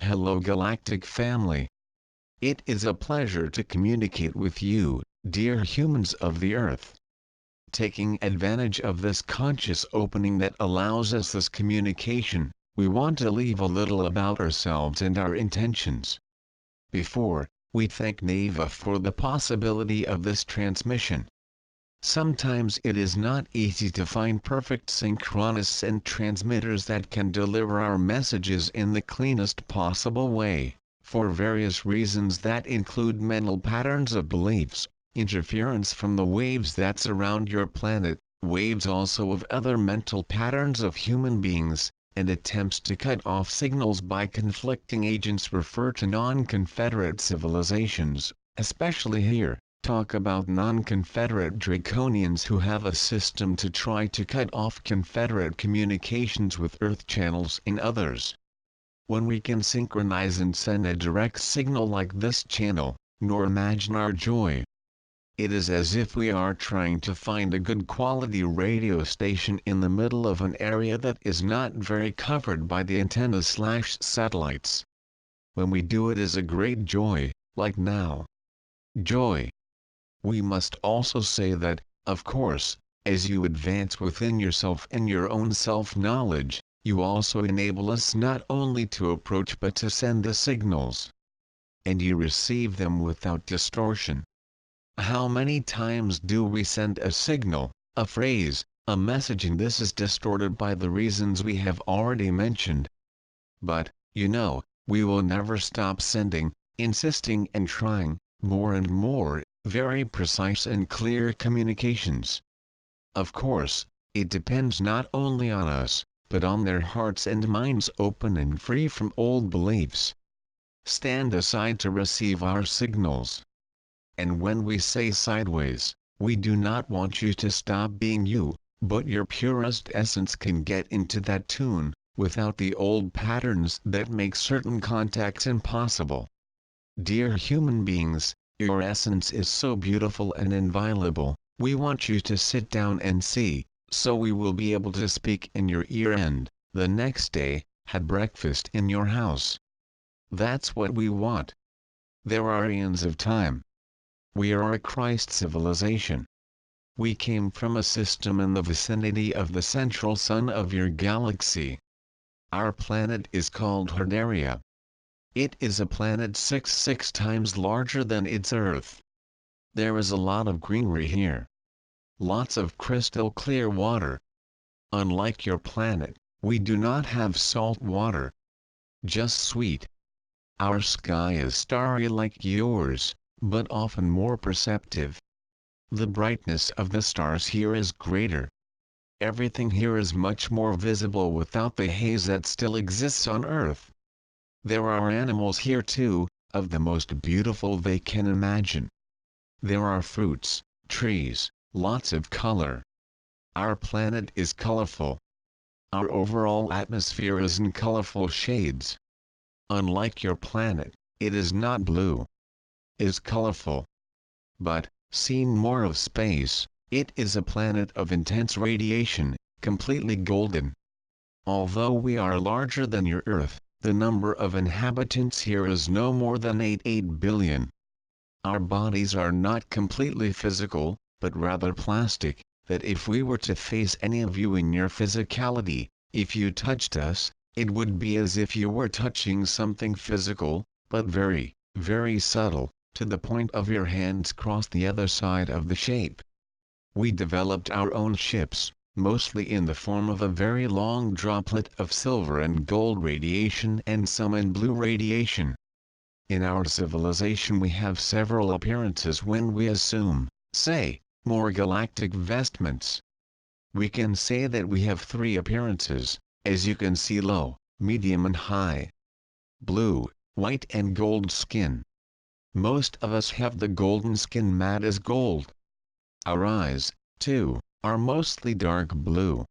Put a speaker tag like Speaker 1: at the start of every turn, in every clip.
Speaker 1: Hello Galactic family. It is a pleasure to communicate with you, dear humans of the Earth. Taking advantage of this conscious opening that allows us this communication, we want to leave a little about ourselves and our intentions. Before, we thank Neva for the possibility of this transmission. Sometimes it is not easy to find perfect synchronists and transmitters that can deliver our messages in the cleanest possible way, for various reasons that include mental patterns of beliefs, interference from the waves that surround your planet, waves also of other mental patterns of human beings, and attempts to cut off signals by conflicting agents refer to non-Confederate civilizations, especially here. Talk about non-Confederate draconians who have a system to try to cut off Confederate communications with Earth channels in others. When we can synchronize and send a direct signal like this channel, nor imagine our joy. It is as if we are trying to find a good quality radio station in the middle of an area that is not very covered by the antennas/satellites. When we do it is a great joy, like now. Joy. We must also say that, of course, as you advance within yourself and your own self-knowledge, you also enable us not only to approach but to send the signals. And you receive them without distortion. How many times do we send a signal, a phrase, a message, and this is distorted by the reasons we have already mentioned? But, you know, we will never stop sending, insisting and trying, more and more, very precise and clear communications. Of course, it depends not only on us, but on their hearts and minds open and free from old beliefs. Stand aside to receive our signals. And when we say sideways, we do not want you to stop being you, but your purest essence can get into that tune, without the old patterns that make certain contacts impossible. Dear human beings, your essence is so beautiful and inviolable, we want you to sit down and see, so we will be able to speak in your ear and, the next day, have breakfast in your house. That's what we want. There are eons of time. We are a Christ civilization. We came from a system in the vicinity of the central sun of your galaxy. Our planet is called Hardaria. It is a planet 6 times larger than its Earth. There is a lot of greenery here. Lots of crystal clear water. Unlike your planet, we do not have salt water. Just sweet. Our sky is starry like yours, but often more perceptive. The brightness of the stars here is greater. Everything here is much more visible without the haze that still exists on Earth. There are animals here too, of the most beautiful they can imagine. There are fruits, trees, lots of color. Our planet is colorful. Our overall atmosphere is in colorful shades. Unlike your planet, it is not blue. It is colorful. But, seeing more of space, it is a planet of intense radiation, completely golden. Although we are larger than your Earth, the number of inhabitants here is no more than 8 billion. Our bodies are not completely physical, but rather plastic, that if we were to face any of you in your physicality, if you touched us, it would be as if you were touching something physical, but very, very subtle, to the point of your hands cross the other side of the shape. We developed our own ships, mostly in the form of a very long droplet of silver and gold radiation and some in blue radiation. In our civilization we have several appearances when we assume, say, more galactic vestments. We can say that we have 3 appearances, as you can see: low, medium and high. Blue, white and gold skin. Most of us have the golden skin matte as gold. Our eyes, too, are mostly dark blue.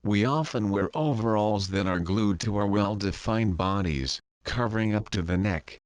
Speaker 1: We often wear overalls that are glued to our well-defined bodies, covering up to the neck.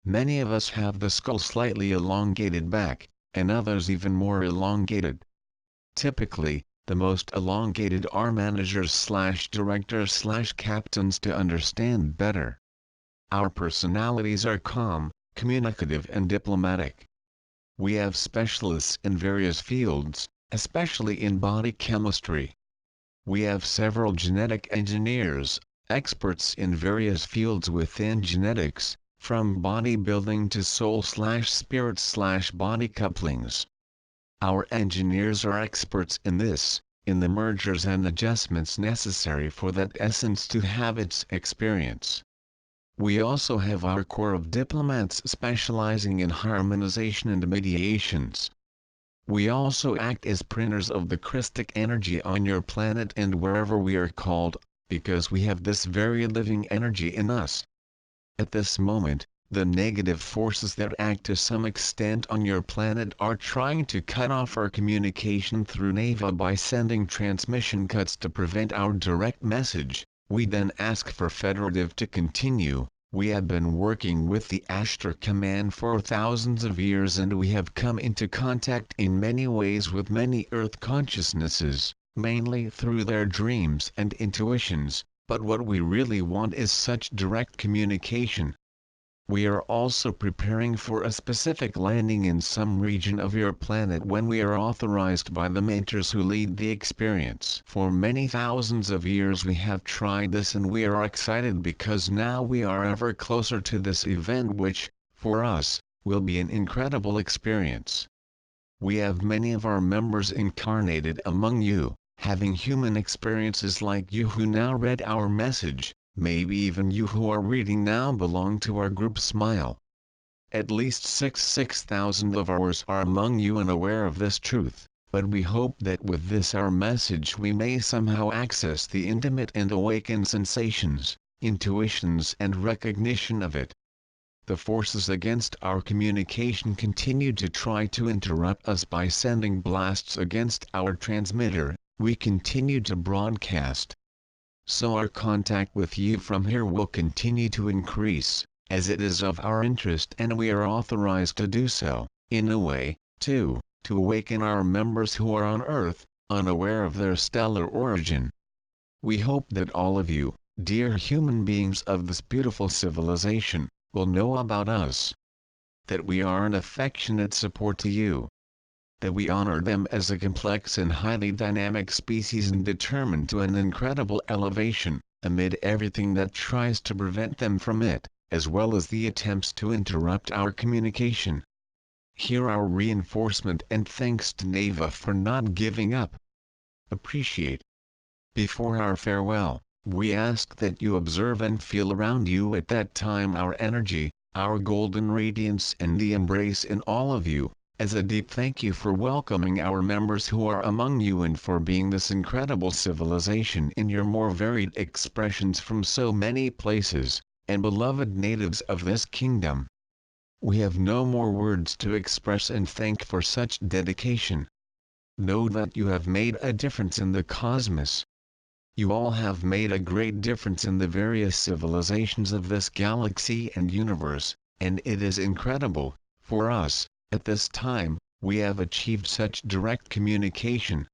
Speaker 1: Many of us have the skull slightly elongated back, and others even more elongated. Typically, the most elongated are managers/directors/captains to understand better. Our personalities are calm, communicative and diplomatic. We have specialists in various fields, especially in body chemistry. We have several genetic engineers, experts in various fields within genetics, from bodybuilding to soul/spirit/body couplings. Our engineers are experts in this, in the mergers and adjustments necessary for that essence to have its experience. We also have our core of diplomats specializing in harmonization and mediations. We also act as printers of the Christic energy on your planet and wherever we are called, because we have this very living energy in us. At this moment, the negative forces that act to some extent on your planet are trying to cut off our communication through NEVA by sending transmission cuts to prevent our direct message. We then ask for Federative to continue. We have been working with the Ashtar command for thousands of years and we have come into contact in many ways with many Earth consciousnesses, mainly through their dreams and intuitions, but what we really want is such direct communication. We are also preparing for a specific landing in some region of your planet when we are authorized by the mentors who lead the experience. For many thousands of years we have tried this and we are excited because now we are ever closer to this event which, for us, will be an incredible experience. We have many of our members incarnated among you, having human experiences like you who now read our message. Maybe even you who are reading now belong to our group Smile. At least 6,000 of ours are among you and aware of this truth, but we hope that with this our message we may somehow access the intimate and awakened sensations, intuitions and recognition of it. The forces against our communication continue to try to interrupt us by sending blasts against our transmitter. We continue to broadcast. So our contact with you from here will continue to increase, as it is of our interest and we are authorized to do so, in a way, too, to awaken our members who are on Earth, unaware of their stellar origin. We hope that all of you, dear human beings of this beautiful civilization, will know about us. That we are an affectionate support to you. That we honor them as a complex and highly dynamic species and determined to an incredible elevation, amid everything that tries to prevent them from it, as well as the attempts to interrupt our communication. Hear our reinforcement and thanks to NEVA for not giving up. Appreciate. Before our farewell, we ask that you observe and feel around you at that time our energy, our golden radiance and the embrace in all of you, as a deep thank you for welcoming our members who are among you and for being this incredible civilization in your more varied expressions from so many places, and beloved natives of this kingdom. We have no more words to express and thank for such dedication. Know that you have made a difference in the cosmos. You all have made a great difference in the various civilizations of this galaxy and universe, and it is incredible, for us, at this time, we have achieved such direct communication.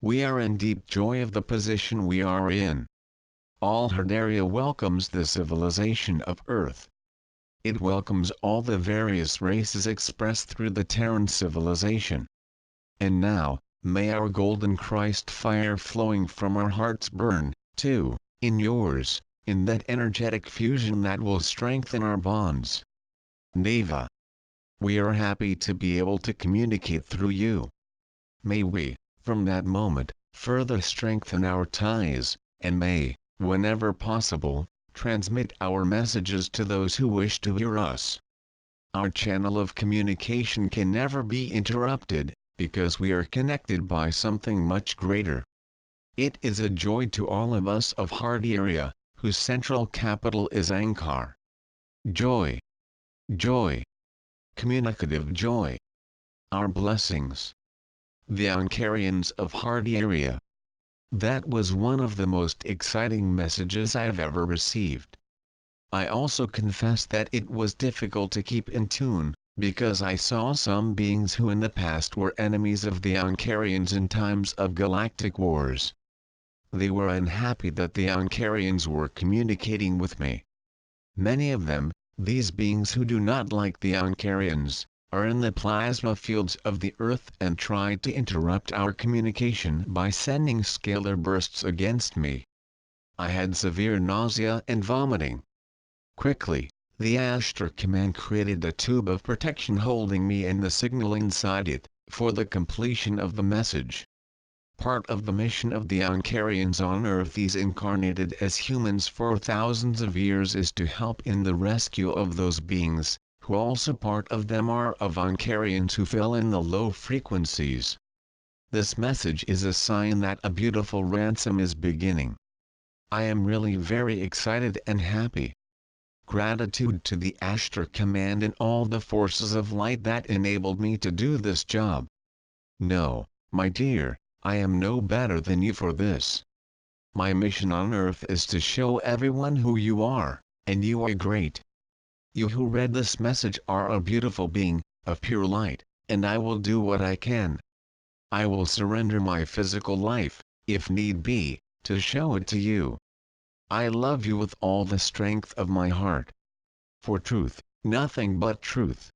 Speaker 1: We are in deep joy of the position we are in. All Herdaria welcomes the civilization of Earth. It welcomes all the various races expressed through the Terran civilization. And now, may our golden Christ fire flowing from our hearts burn, too, in yours, in that energetic fusion that will strengthen our bonds. NEVA. We are happy to be able to communicate through you. May we, from that moment, further strengthen our ties, and may, whenever possible, transmit our messages to those who wish to hear us. Our channel of communication can never be interrupted, because we are connected by something much greater. It is a joy to all of us of Herdaria, whose central capital is Ankar. Joy. Joy. Communicative joy. Our blessings. The Ankarians of Herdaria. That was one of the most exciting messages I've ever received. I also confess that it was difficult to keep in tune, because I saw some beings who in the past were enemies of the Ankarians in times of galactic wars. They were unhappy that the Ankarians were communicating with me. Many of them, these beings who do not like the ARCTURIANs, are in the plasma fields of the Earth and try to interrupt our communication by sending scalar bursts against me. I had severe nausea and vomiting. Quickly, the Ashtar command created a tube of protection holding me and the signal inside it, for the completion of the message. Part of the mission of the ARCTURIANs on Earth, these incarnated as humans for thousands of years, is to help in the rescue of those beings, who also part of them are of ARCTURIANs who fell in the low frequencies. This message is a sign that a beautiful ransom is beginning. I am really very excited and happy. Gratitude to the Ashtar Command and all the forces of light that enabled me to do this job. No, my dear, I am no better than you for this. My mission on Earth is to show everyone who you are, and you are great. You who read this message are a beautiful being, of pure light, and I will do what I can. I will surrender my physical life, if need be, to show it to you. I love you with all the strength of my heart. For truth, nothing but truth.